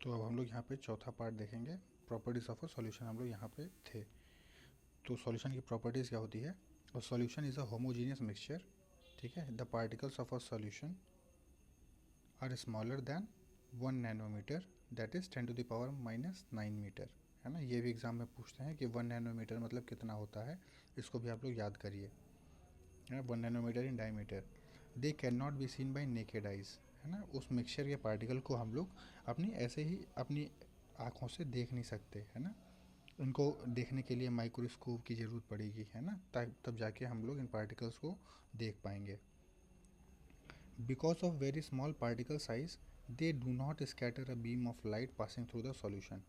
तो अब हम लोग यहाँ पे चौथा पार्ट देखेंगे, प्रॉपर्टीज़ ऑफ अ सॉल्यूशन। हम लोग यहाँ पे थे। तो सॉल्यूशन की प्रॉपर्टीज़ क्या होती है? और solution is a homogeneous mixture, ठीक है। The particles of a solution are smaller than 1 nanometre, that is 10⁻⁻⁹ metre, है ना। ये भी एग्जाम में पूछते हैं कि 1 नैनोमीटर मतलब कितना होता है, इसको भी आप लोग याद करिए, है। 1 nanometre in diameter. They can not be seen by naked eyes, है ना। उस मिक्सचर के पार्टिकल को हम लोग अपनी ऐसे ही अपनी आँखों से देख नहीं सकते, है ना। उनको देखने के लिए माइक्रोस्कोप की ज़रूरत पड़ेगी, है ना, तब जाके हम लोग इन पार्टिकल्स को देख पाएंगे। Because of very small particle size they do not scatter a beam of light passing through the solution.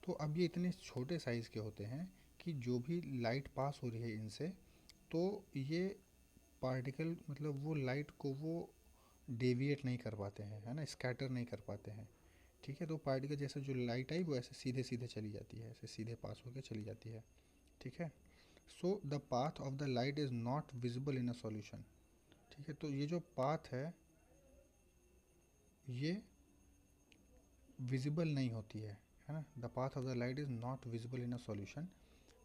तो अब ये इतने छोटे साइज़ के होते हैं कि जो भी लाइट पास हो रही है इनसे, तो ये पार्टिकल मतलब वो लाइट को वो डेविएट नहीं कर पाते हैं, है ना, स्कैटर नहीं कर पाते हैं, ठीक है। तो पार्टिकल जैसे जो लाइट आई वो ऐसे सीधे सीधे चली जाती है, ऐसे सीधे पास होकर चली जाती है, ठीक है। So the path of the light is not visible in a solution, ठीक है। तो ये जो पाथ है ये विजिबल नहीं होती है ना। The path of the light is not visible in a solution.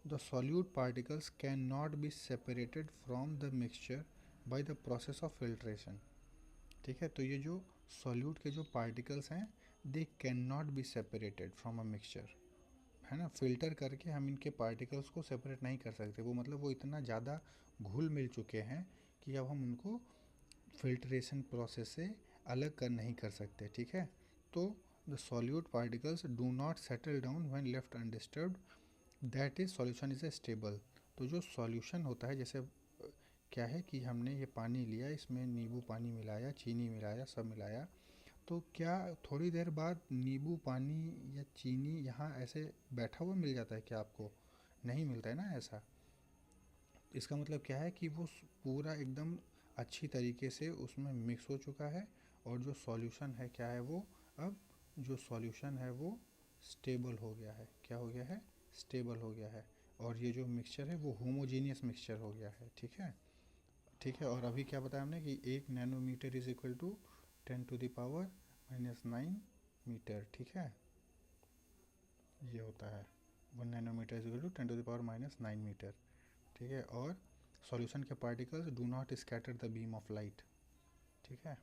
The solute particles can not be separated from the mixture by the process of filtration, ठीक है। तो ये जो सॉल्यूट के जो पार्टिकल्स हैं दे can not be separated from a mixture, है ना। फ़िल्टर करके हम इनके पार्टिकल्स को सेपरेट नहीं कर सकते, वो मतलब वो इतना ज़्यादा घुल मिल चुके हैं कि अब हम उनको फिल्ट्रेशन प्रोसेस से अलग कर नहीं कर सकते, ठीक है। तो the solute particles do not settle down when left undisturbed, that is solution is a stable. तो जो सॉल्यूशन होता है, जैसे क्या है कि हमने ये पानी लिया, इसमें नींबू पानी मिलाया, चीनी मिलाया, सब मिलाया, तो क्या थोड़ी देर बाद नींबू पानी या चीनी यहाँ ऐसे बैठा हुआ मिल जाता है क्या आपको? नहीं मिलता है ना ऐसा। इसका मतलब क्या है कि वो पूरा एकदम अच्छी तरीके से उसमें मिक्स हो चुका है, और जो सॉल्यूशन है क्या है वो, अब जो सॉल्यूशन है वो स्टेबल हो गया है। क्या हो गया है? स्टेबल हो गया है। और ये जो मिक्सचर है वो होमोजीनियस मिक्सचर हो गया है, ठीक है। ठीक है। और अभी क्या बताया हमने कि 1 nanometre is equal to 10⁻⁻⁹ metre, ठीक है। ये होता है 1 nanometre is equal to 10⁻⁻⁹ metre, ठीक है। और सॉल्यूशन के particles do not scatter the beam of light, ठीक है।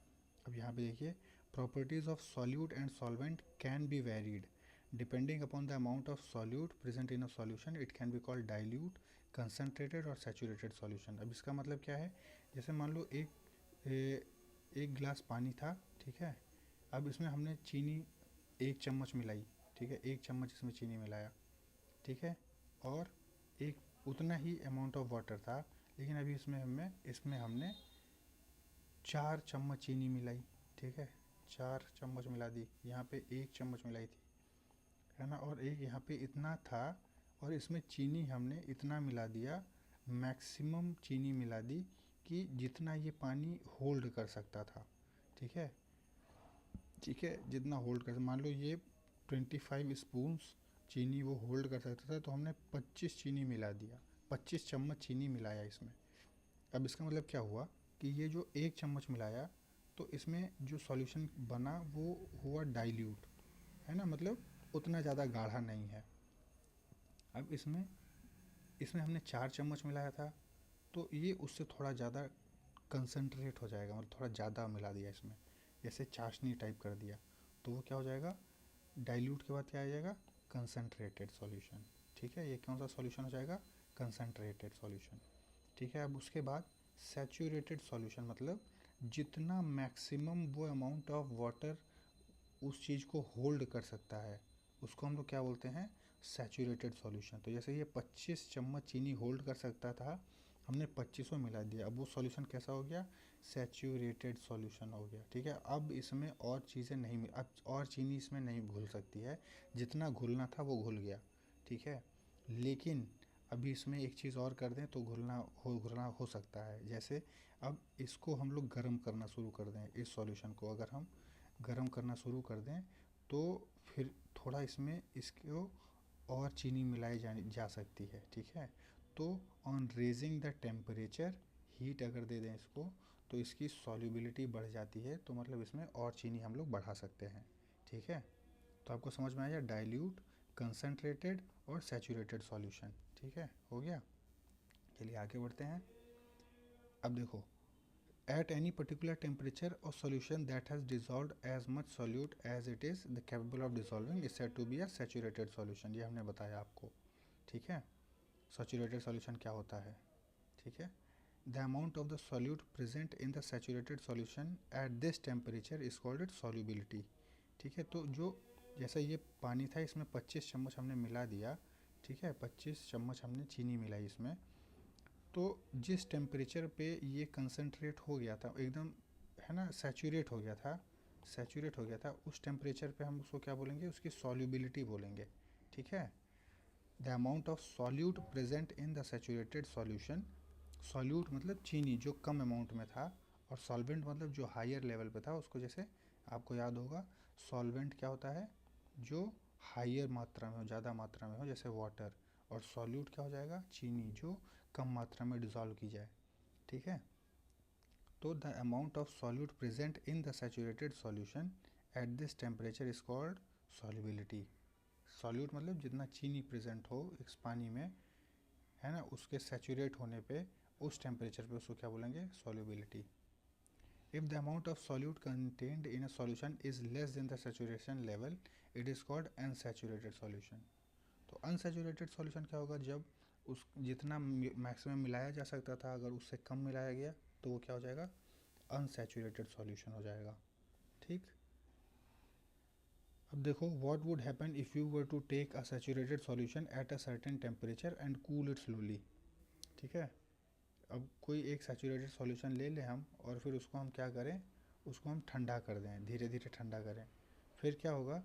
अब यहाँ पे देखिए, properties of solute and solvent can be varied depending upon the amount of solute present in a solution. It can be called dilute, concentrated और saturated solution. अब इसका मतलब क्या है? जैसे मान लो एक गिलास पानी था, ठीक है। अब इसमें हमने चीनी 1 चम्मच मिलाई, ठीक है, 1 चम्मच इसमें चीनी मिलाया, ठीक है। और एक उतना ही अमाउंट ऑफ वाटर था, लेकिन अभी इसमें हमने 4 चम्मच चीनी मिलाई, ठीक है। 4 चम्मच मिला दी, यहाँ पे 1 चम्मच मिलाई थी, है ना। और एक यहाँ पे इतना था, और इसमें चीनी हमने इतना मिला दिया, मैक्सिमम चीनी मिला दी कि जितना ये पानी होल्ड कर सकता था, ठीक है। ठीक है, जितना होल्ड कर, मान लो ये 25 स्पून्स चीनी वो होल्ड कर सकता था, तो हमने 25 चीनी मिला दिया, 25 चम्मच चीनी मिलाया इसमें। अब इसका मतलब क्या हुआ कि ये जो 1 चम्मच मिलाया, तो इसमें जो सॉल्यूशन बना वो हुआ डाइल्यूट, है ना, मतलब उतना ज़्यादा गाढ़ा नहीं है। अब इसमें इसमें हमने 4 चम्मच मिलाया था, तो ये उससे थोड़ा ज़्यादा कंसनट्रेट हो जाएगा, मतलब थोड़ा ज़्यादा मिला दिया इसमें, जैसे चाशनी टाइप कर दिया, तो वो क्या हो जाएगा? डाइल्यूट के बाद क्या आ जाएगा? कंसनट्रेटेड सॉल्यूशन, ठीक है। ये कौन सा सॉल्यूशन हो जाएगा? कंसनट्रेटेड सॉल्यूशन, ठीक है। अब उसके बाद सैचुरेटेड सॉल्यूशन, मतलब जितना मैक्सिमम वो अमाउंट ऑफ वाटर उस चीज़ को होल्ड कर सकता है, उसको हम लोग क्या बोलते हैं? Saturated solution. तो जैसे ये 25 चम्मच चीनी होल्ड कर सकता था, हमने 25 मिला दिया, अब वो सॉल्यूशन कैसा हो गया? सैचुरेटेड सॉल्यूशन हो गया, ठीक है। अब इसमें और चीज़ें नहीं मिल, अब और चीनी इसमें नहीं घुल सकती है, जितना घुलना था वो घुल गया, ठीक है। लेकिन अभी इसमें एक चीज़ और कर दें तो घुलना हो सकता है। जैसे अब इसको हम लोग गर्म करना शुरू कर दें, इस सॉल्यूशन को अगर हम गर्म करना शुरू कर दें, तो फिर थोड़ा इसमें इसको और चीनी मिलाई जा सकती है, ठीक है। तो on raising the temperature, heat अगर दे दें इसको, तो इसकी सॉल्युबिलिटी बढ़ जाती है, तो मतलब इसमें और चीनी हम लोग बढ़ा सकते हैं, ठीक है। तो आपको समझ में आया डाइल्यूट, कंसनट्रेटेड और सैचुरेटेड सॉल्यूशन। ठीक है, हो गया। चलिए आगे बढ़ते हैं। अब देखो, एट एनी पर्टिकुलर टेम्परेचर और solution that has dissolved as much solute as it is the capable of dissolving is said to be a saturated solution. ये हमने बताया आपको। ठीक है, सैचुरेटेड सॉल्यूशन क्या होता है। ठीक है, the amount of the solute present in the saturated solution at this temperature is called it solubility. ठीक है, तो जो जैसा ये पानी था इसमें 25 चम्मच हमने मिला दिया। ठीक है, 25 चम्मच हमने चीनी मिलाई इसमें। तो जिस टेम्परेचर पे ये कंसनट्रेट हो गया था एकदम, है ना, सैचुरेट हो गया था, सैचुरेट हो गया था, उस टेम्परेचर पे हम उसको क्या बोलेंगे, उसकी सॉल्युबिलिटी बोलेंगे। ठीक है, the amount of solute present in the saturated solution. Solute मतलब चीनी जो कम अमाउंट में था, और सॉल्वेंट मतलब जो हायर लेवल पे था उसको, जैसे आपको याद होगा सॉल्वेंट क्या होता है, जो हायर मात्रा में हो, ज़्यादा मात्रा में हो, जैसे वाटर। और सॉल्यूट क्या हो जाएगा, चीनी जो कम मात्रा में डिज़ोल्व की जाए। ठीक है, तो the amount of solute present in the saturated solution at this temperature is called solubility. Solute मतलब जितना चीनी प्रेजेंट हो इस पानी में, है ना, उसके सैचुरेट होने पे उस टेम्परेचर पे उसको क्या बोलेंगे, solubility. If the amount of solute contained in a solution is less than the saturation level, it is called unsaturated solution. तो unsaturated solution क्या होगा, जब उस जितना मैक्सिमम मिलाया जा सकता था अगर उससे कम मिलाया गया तो वो क्या हो जाएगा, unsaturated solution हो जाएगा। ठीक, अब देखो, what would happen if you were to take a saturated solution at a certain temperature and cool it slowly। ठीक है, अब कोई एक सैचुरेटेड सॉल्यूशन ले लें हम, और फिर उसको हम क्या करें, उसको हम ठंडा कर दें, धीरे धीरे ठंडा करें। फिर क्या होगा,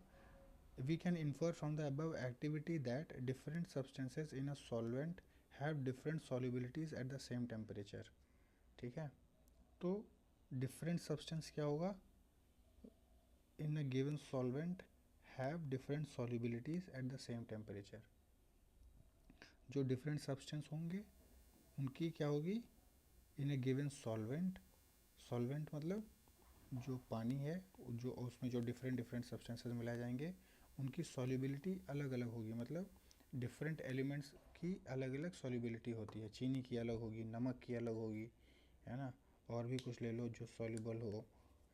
we can infer from the above activity that different substances in a solvent have different solubilities at the same temperature. ठीक है, तो डिफरेंट सब्सटेंस क्या होगा, in a given solvent have different solubilities at the same temperature. जो different substance होंगे उनकी क्या होगी, in a given solvent. Solvent मतलब जो पानी है, जो उसमें जो डिफरेंट डिफरेंट सब्सटेंसेस मिलाए जाएंगे उनकी सॉल्युबिलिटी अलग अलग होगी। मतलब डिफरेंट एलिमेंट्स की अलग अलग सॉल्युबिलिटी होती है, चीनी की अलग होगी, नमक की अलग होगी, है ना, और भी कुछ ले लो जो सॉल्युबल हो,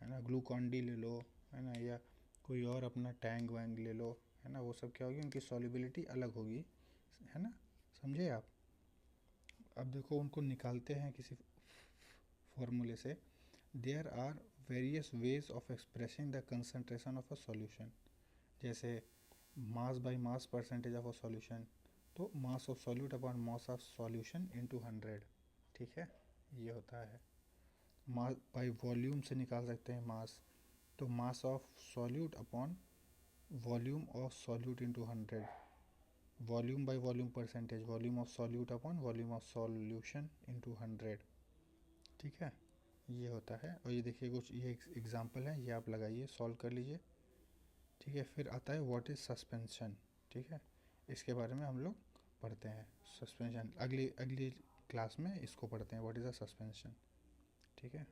है ना, ग्लूकॉन डी ले लो, है ना, या कोई और अपना टैंग वैंग ले लो, है ना, वो सब क्या होगी, उनकी सॉल्युबिलिटी अलग होगी, है ना, समझे आप। अब देखो उनको निकालते हैं किसी फॉर्मूले से। There are various ways of expressing the concentration of a solution, जैसे mass by mass percentage of a solution, तो mass of solute upon mass of solution into 100। ठीक है, ये होता है। मास बाय वॉल्यूम से निकाल सकते हैं मास, तो mass of solute upon volume of solute into 100। Volume by volume percentage, volume of solute upon volume of solution into 100। ठीक है, ये होता है। और ये देखिए कुछ ये एग्जांपल है, ये आप लगाइए, सॉल्व कर लीजिए। ठीक है, फिर आता है व्हाट इज़ सस्पेंशन। ठीक है, इसके बारे में हम लोग पढ़ते हैं, सस्पेंशन अगली अगली क्लास में इसको पढ़ते हैं, व्हाट इज़ अ सस्पेंशन। ठीक है।